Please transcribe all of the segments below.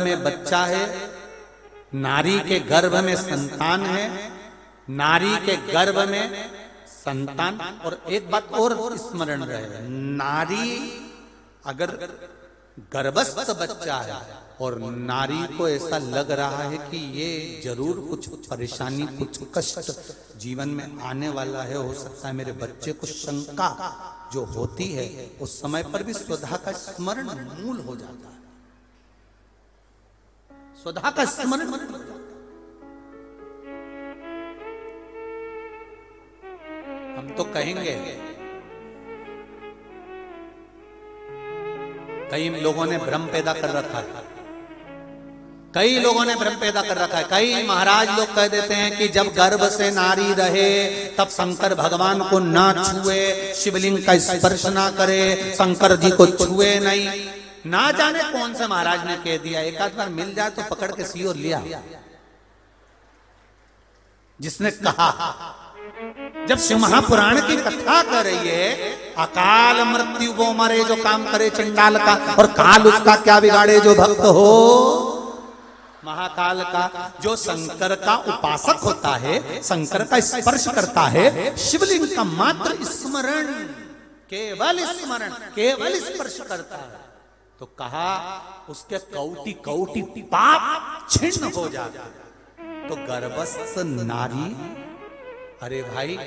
में बच्चा है, नारी के गर्भ में संतान है, नारी के गर्भ में संतान। और एक बात और स्मरण रहे, नारी अगर गर्भस्थ बच्चा है और नारी को ऐसा लग रहा है कि ये जरूर कुछ परेशानी, कुछ कष्ट जीवन में आने वाला है, हो सकता है मेरे बच्चे को, शंका जो होती है उस समय पर भी स्वधा का स्मरण मूल हो जाता है। स्वधा का स्मरण मूल हो जाता है। हम तो कहेंगे, कई लोगों ने भ्रम पैदा कर रखा है, कई लोगों ने भ्रम पैदा कर रखा है। कई महाराज लोग कह देते हैं कि जब गर्भ से नारी रहे तब शंकर भगवान को ना छुए, शिवलिंग का स्पर्श ना करे, शंकर जी को छुए नहीं। ना जाने कौन से महाराज ने कह दिया, एक आध बार मिल जाए तो पकड़ के सी और लिया। जिसने कहा, जब शिव महापुराण की कथा कर रही है, अकाल मृत्यु वो मरे जो काम करे चंडाल का, और काल उसका क्या बिगाड़े जो भक्त हो महाकाल का। जो शंकर का उपासक होता है, शंकर का स्पर्श करता है, शिवलिंग का मात्र स्मरण, केवल स्मरण, केवल स्पर्श करता है, तो कहा उसके कौटि कौटि पाप छिन्न हो जाता है। तो गर्भस्थ नारी, अरे भाई,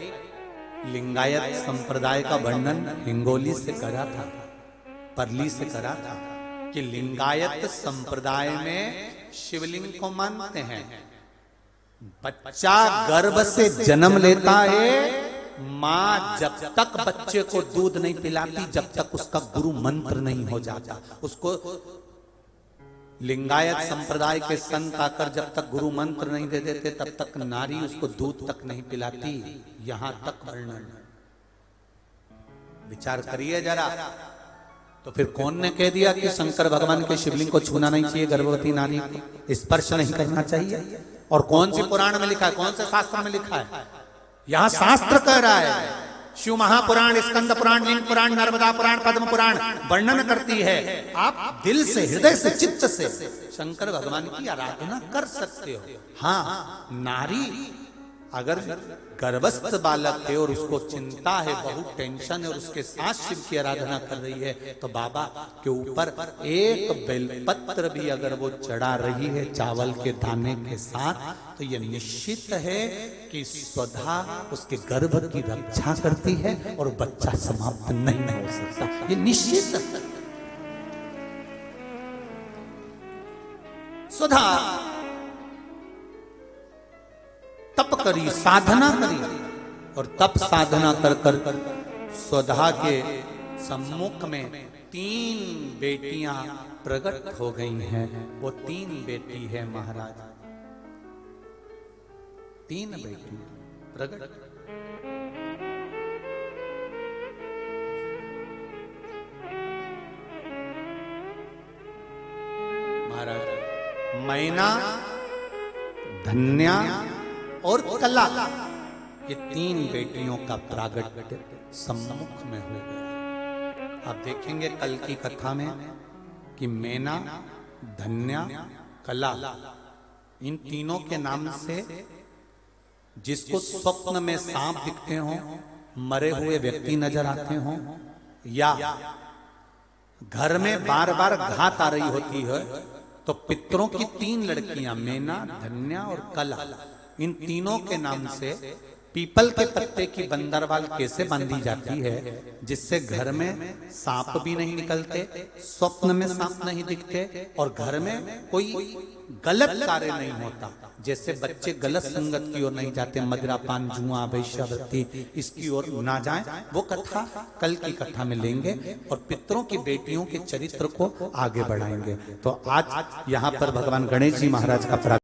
लिंगायत संप्रदाय का वर्णन हिंगोली से करा था, परली से करा था कि लिंगायत संप्रदाय में शिवलिंग को मानते हैं। बच्चा गर्भ से जन्म लेता है, मां जब तक बच्चे को दूध नहीं पिलाती, जब तक उसका गुरु मंत्र नहीं हो जाता। उसको लिंगायत संप्रदाय के संत आकर जब तक गुरु मंत्र नहीं दे देते, तब तक नारी उसको दूध तक नहीं पिलाती। यहां तक वर्णन, विचार करिए जरा। तो फिर कौन ने कह दिया कि शंकर भगवान के शिवलिंग को छूना नहीं चाहिए, गर्भवती नारी को स्पर्श नहीं करना चाहिए? और कौन सी पुराण में लिखा है, कौन से शास्त्र में लिखा है? यहां शास्त्र कह रहा है, शिव महापुराण, स्कंद पुराण, लिंग पुराण, नर्मदा पुराण, पद्म पुराण वर्णन करती है। आप दिल से, हृदय से, चित्त से शंकर भगवान की आराधना कर सकते हो। हाँ, नारी अगर गर्भस्थ बालक है और उसको चिंता है, बहुत टेंशन है, और उसके साथ शिव की आराधना कर रही है, तो बाबा के ऊपर एक बेलपत्र भी अगर वो चढ़ा रही है चावल के दाने के साथ, तो ये निश्चित है कि स्वधा उसके गर्भ की रक्षा करती है और बच्चा समाप्त नहीं हो सकता। ये निश्चित है। स्वधा तप करी, साधना करी, और तप साधना कर कर स्वधा के सम्मुख में 3 बेटियां प्रकट हो गई हैं। वो 3 बेटी है महाराज, 3 बेटी प्रकट। महाराज मैना, धन्या और कला, ये 3 बेटियों का प्रागट्य सम्मुख में हो गया। आप देखेंगे कल की कथा में कि मैना, धन्या, कला, इन तीनों के नाम से जिसको स्वप्न में सांप दिखते हो, मरे हुए व्यक्ति नजर आते हो, या घर में बार बार घात आ रही होती है, तो पितरों की 3 लड़कियां, मैना, धन्या और कला, इन तीनों के नाम से पीपल के पत्ते की बंदरवाल कैसे बांधी जाती है, जिससे घर में सांप भी नहीं निकलते, स्वप्न में सांप नहीं दिखते, और घर में कोई गलत कार्य नहीं होता। जैसे बच्चे गलत संगत की ओर नहीं जाते, मदिरापान, जुआ, वैश्यावृत्ति, इसकी ओर ना जाएं। वो कथा कल की कथा में लेंगे और पितरों की बेटियों के चरित्र को आगे बढ़ाएंगे। तो आज यहाँ पर भगवान गणेश जी महाराज का